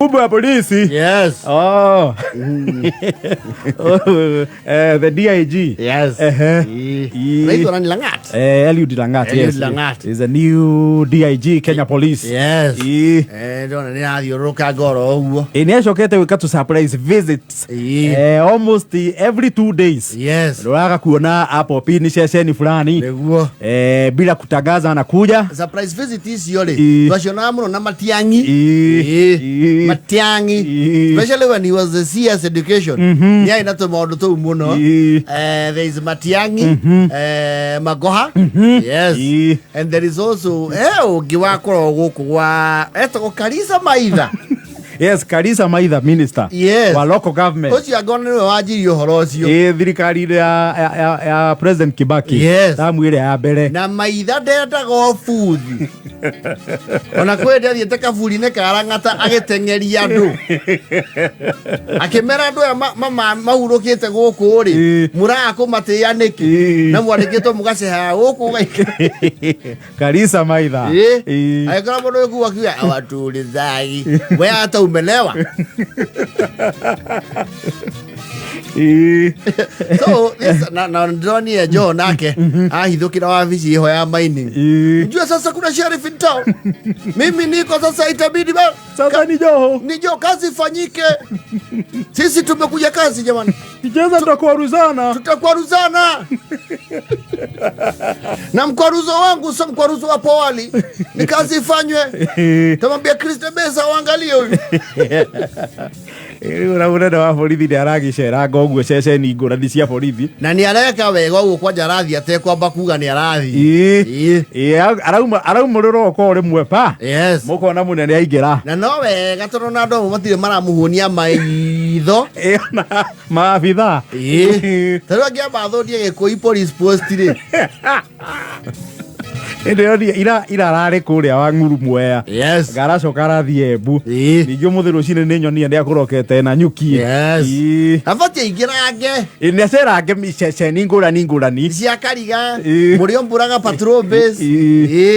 Mkubwa wa polisi. Yes. Oh. The DIG. Yes. Naitwa nani Langat? Eliud Langat. Eliud Yes. Langat. Is a new DIG Kenya Police. Yes. Don't ni athiuruka goro uguo. Ineshokete wika to surprise visits. Almost every 2 days. Yes. Ndoaga kuona hapo pini sesheni fulani. Neguo. Bila kutangaza anakuja. Surprise visit is yole. Twashona muno na Matiangi. Matiangi. Especially when he was the CS education. Yeah, inato maundu tu muno. There is Matiangi, Magoha. Yes. And there is also giwakoro guku wa Karisa Maitha. Yes, Karisa Maitha minister. Yes. Wa local government. Ocio agone no wajiri uhoro ucio. Thirikari ya President Kibaki. Yes. Tamu ile ya mbere. Na Maitha ndendaga buthi. Ona kwende athiete kaburi-inĩ karang'ata agĩteng'eria andũ akĩmera andũ aya mahurũkĩte gũkũ rĩ mũraga kũmatĩĩa nĩkĩ na mwandĩkĩtwo mũgaceha gũkũ Karisa Maitha agĩkora mũndũ ũyũ kuga kiuga awatulizaji we hata umelewa. So this na ndoni Joe nake ahithukira wabici iho ya mining. Unajua sasa kuna sheriff in town. Mimi niko sasa itabidi sasa ni Joe kazi fanyike. Sisi tumekuja kazi jamani. Kicheza Tutakwaruzana. Na mkwaruzo wangu sio mkwaruzo wa Powali. Ni kazi ifanywe. Tumwambia Kriste Besa waangalie huyu. Ura wa borithi ndi aragicera ngoguo ceceni ngurani cia borithi na ni areka wega uguo kwanja arathi atekwamba kuga ni arathi arauma ruroko rimwe pa. Yes. Mukona munene aingira na no wega tondu na andu matire maramuhunia maitho na maabitha tari angiamba thondie Gikũi police post ri ira rari kuria wa nguru mwea. Yes. Garacoka arathi Embu ningĩ mũthĩ rũcinĩ nĩ nyonia nĩ akũrokete na nyukie. Yes. Abatie ingirange nĩ cerange miceceni ngũrani cia Kariga mũrĩo mburaga patrol base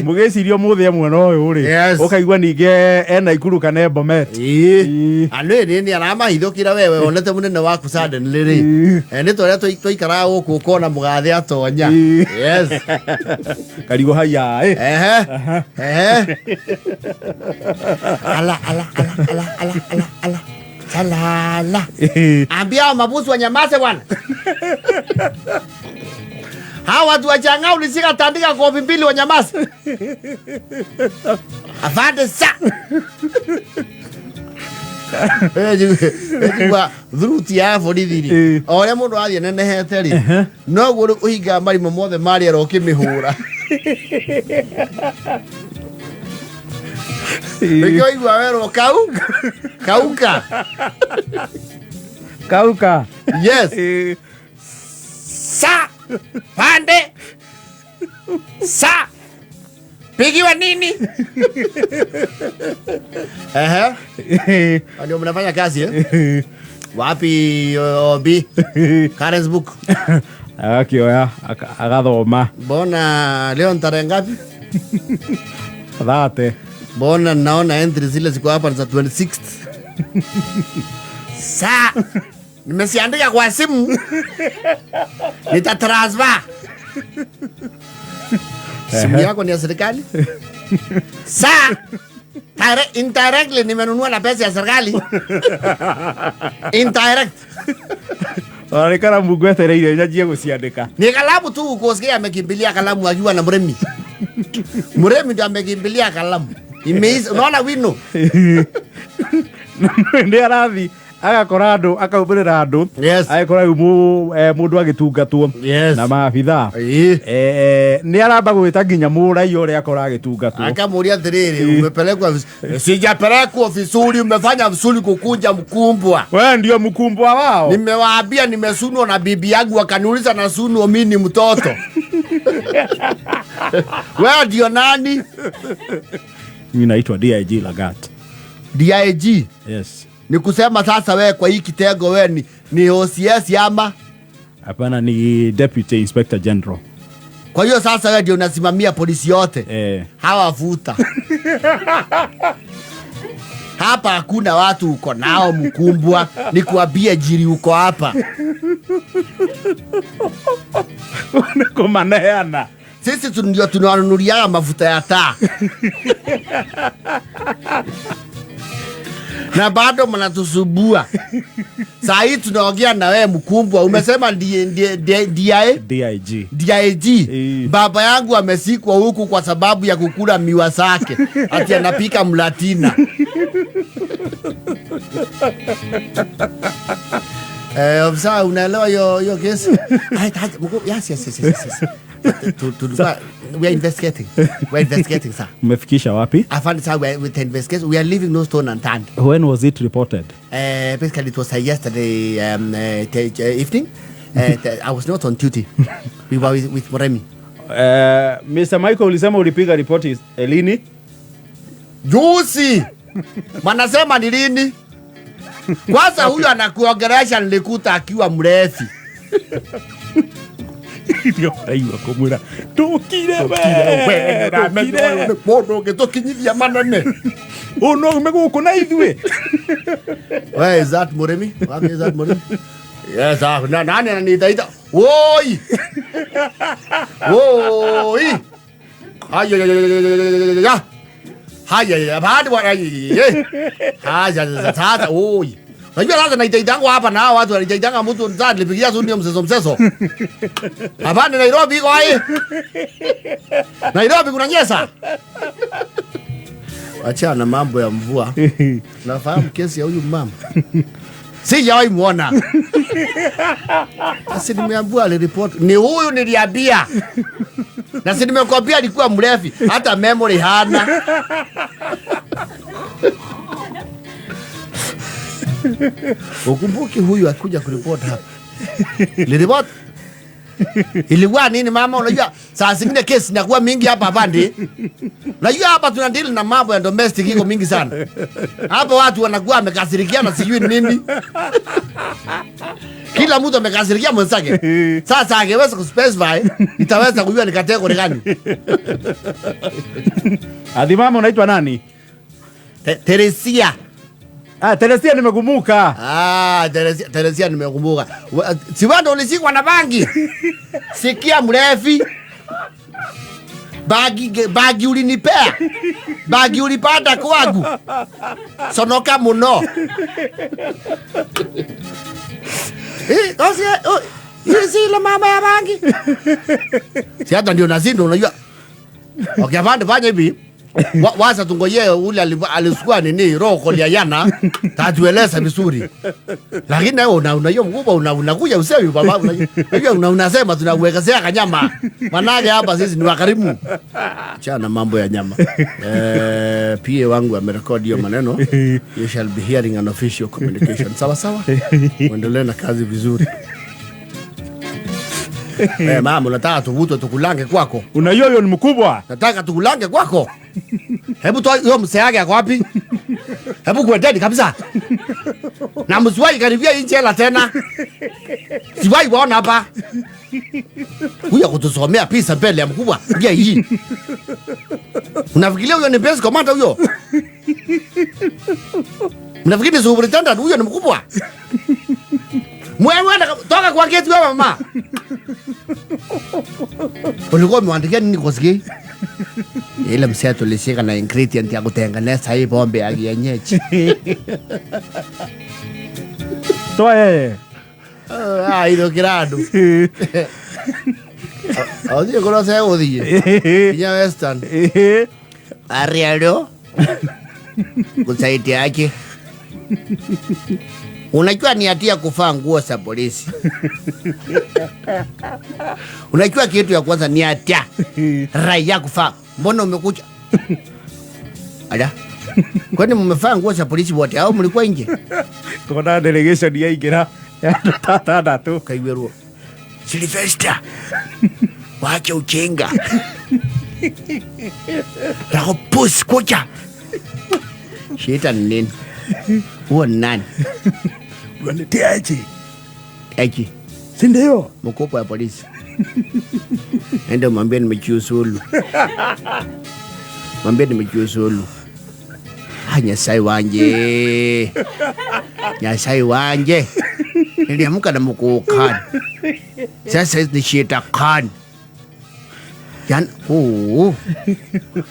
mũgĩcirio mũthĩ mwena ũyũ rĩ ũkaigua ningĩ ena Ikuru kana Bomet anĩ nĩ aramahithũkĩra wewe onete mũnene waku suddenly rĩ nĩ tũrĩa tũikaraga gũkũ kona mũgathe atonya. Yes. Karigo haya ala salala ambia mabusu wanyamaze bwana. Hawa watu wachanga ulisika tandika kopi mbili wanyamaze. Afande sa Ejua dhuruti ya borithi oria mundu athie nenehete ri no guo uhinga marimo mothe mari arokimihura Nĩkĩo igua werwo kauka. Yes. Sa pande sa pigiwa nini? Ndio mnafanya kazi wapi Obi? Karen's book akioya agathoma. Bona leo tarehe ngapi? Thate. Bona naona entry zile ziko hapa za 26th. Sa nimesiandika kwa simu. Nitatransfer. Simu yako ni ya serikali? Sa indirectly nimenunua na pesa ya serikali. Indirect. Ni kalamu gwetereire nyajie guciandika. Ni kalamu tu kusikia amekimbilia kalamu ajua na Muremi. Muremi ndio amekimbilia kalamu. Unaona wino. Ndio arathi agakora andu akaubirira andu agakora mundu agitungatwo na maabitha ni aramba gwita nginya murai ore akora agitungatwo akamuria thiriri umepelekwa sijapelekwa vizuri umefanya vizuri kukunja mkumbwa wewe ndio mkumbwa wao nimewaambia nimesunwa na bibi yangu akaniuliza na sunwa mimi ni mtoto wewe ndio nani? Mimi naitwa DIG Lagat. DIG? Yes. Ni kusema sasa wewe kwa hii kitengo wewe ni OCS ama? Hapana, ni Deputy Inspector General. Kwa hiyo sasa wewe ndio unasimamia polisi yote? Hawa futa. hapa hakuna watu uko nao mkumbwa, ni kuambia jiri uko hapa. Kumaneana. Sisi ndio tunawanunulia mafuta ya taa. Na bado mnatusubua. Saa hii tunaongea na wewe mkumbwa, umesema DIG. Baba yangu amesikwa huku kwa sababu ya kukula miwa zake. Ati anapika mlatina. Ofisa, unaelewa hiyo kesi? Yes. We are investigating, sir. Mmefikisha wapi? Afande, sir, we investigate. We are leaving no stone unturned. When was it reported? Basically, it was yesterday evening. I was not on duty. We were with Moremi. Mr. Michael, ulisema ulipiga ripoti lini? Juzi. Manasema ni lini? Kwanza huyu anakuongelesha nilikuta akiwa mrefi. Ndio aiwa kumura. Tukire we. Bodo getokinyithia manene. Uno meguko na ithwe. Where is that Moremi? Where is that Moremi? Yes, nani ananiita? Woi. Woi. Haya, baada haya sasa oi. Unajua lazima naitaitanga hapa na watu wanaitaitanga mtu nzadi lipigia sunio mseso. Hapa ni Nairobi iko hai. Nairobi kuna nyesa. Acha na mambo ya mvua. Nafahamu kesi ya huyu mama. Sijawahi muona. Asi nimeambiwa aliripoti. Ni huyu niliambia. Na si nimekwambia alikuwa mrefi, hata memory hana. Ukumbuki huyu akuja kuripoti hapa. Liripoti. Ilikuwa nini mama? Unajua saa zingine kesi inakuwa mingi hapa pande. Unajua hapa tunadili na mambo ya domestic iko mingi sana. Hapa watu wanakuwa wamekasirikiana sijui nini. Kila mtu amekasirikia mwenzake. Sasa angeweza kuspecify, itaweza kujua ni kategori gani. Hadi mama unaitwa nani? Teresia. Teresia nimekumbuka. Teresia nimekumbuka. Si wando ulisikwa na bangi. Sikia mrefi. Bagi ulinipea. Bagi ulipata kwangu. Sonoka muno. Ile mama ya bangi. Si hata ndio nazindo unajua. Okay, afande fanya hivi. Waza tungoje ule alisukua nini roho ya yana tatueleza vizuri. Lakini wewe unaiyo mkubwa unakuja usemi baba unasema tunawekesea kanyama. Manake hapa sisi ni wakarimu. Chana mambo ya nyama. PA wangu amerekodi hiyo maneno. You shall be hearing an official communication. Sawa sawa? Muendelee na kazi vizuri. Mama unataka tuvutwe tukulange kwako. Unayoyo ni mkubwa. Nataka tukulange kwako. Hebu toa hiyo mseage yako wapi? Hebu kuendeni kabisa. Na msiwahi karibia nje la tena. Siwahi waona hapa. Huyu kutusomea pisa mbele ya mkubwa. Ngia hii. Unafikiria huyo ni base commander huyo? Unafikiria ni superintendent huyo ni mkubwa? Mwewe toka kwa geti wewe mama. Ulikuwa umeandikia nini kwa siki? Ile mseto lishika na ingredient ya kutengeneza hii pombe ya kienyeji. Toa yeye. Hilo kirado. Audio kono sasa udhie. Kinya Western. Ariado. Kusaidia yake. Unajua ni hatia kuvaa nguo za polisi. Unajua kitu ya kwanza ni hatia raia kuvaa. Mbona umekuja? Ala. Kwani mmevaa nguo za polisi wote au mlikuwa nje? Kuna delegation ya ingira. Tata tu kaiweruo. Sylvester. Wacha uchenga. Rako push kuja. Shita nini? Huo nani? Wanitia aje? Aje. Si ndio? Mkopo ya polisi. Enda mwambie nimejiuzulu. Mwambie nimejiuzulu. Nyasaye wanje. Nyasaye wanje. Niliamka na mukukan. Sasa ni shetani. Yan,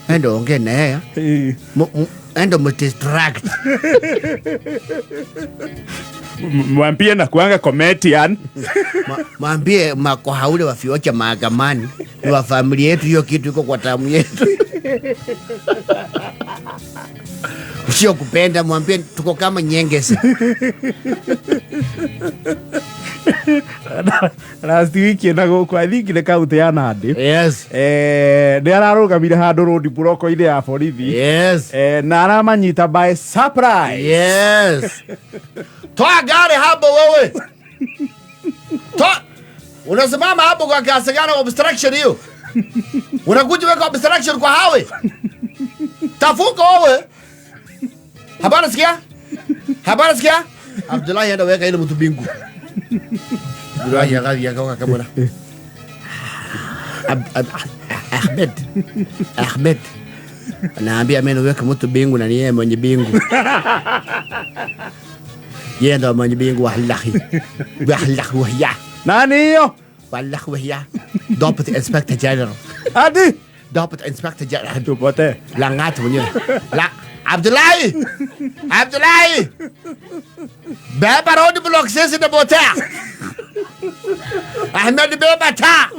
endo ongea naye. Endo mdistract. Mwambie na kuanga comedian. Mwambie mako haule wafiocha mahakamani. Ni wa familia yetu, hiyo kitu iko kwa damu yetu. Sio kupenda, mwambie tuko kama nyengese. Last week na kwa thikire kaunti ya Nandi. Yes. Nĩ ararugamire handũ road block-inĩ ya borithi. Yes. Na aramanyita by surprise. Yes. Toa gari hapo wewe. Toa. Unasimama hapo kwa kiasi gani obstruction hiyo? Unakuja weka obstruction kwa hawe. Tafuka wewe. Habari sikia? Habari sikia? Abdullahi enda weka ile mtu bingu. Abdullahi ya kwa kamera. Ahmed. Anaambia mimi weka mtu bingu na niye mwenye bingu. Yeye ndo mwenye bingu wallahi. Wallahi wahya. Nani hiyo? Wallahi wahya. Deputy Inspector General. Hadi Deputy Inspector General. tupote. Langat mwenyewe. La Abdullahi. Abdullahi. Beba road block sisi na bota. Ahmed beba ta.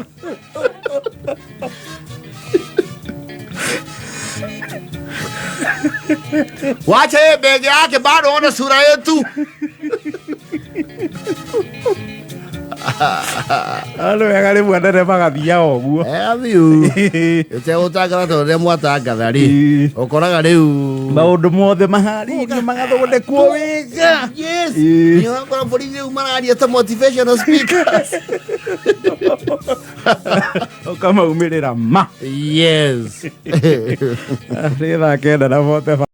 Wacha yeye begi yake bado ona sura yetu. Alo yagare mwana magathia oguo. Abiu. Ete utagara to re mwatanga thari. Ukoraga riu maundu mothe maharirio magathondekwo wega. Yes. Ni wakora borithi umararia ta motivational speakers. Ukama umirira ma. Yes. Rĩtha kenda na bote.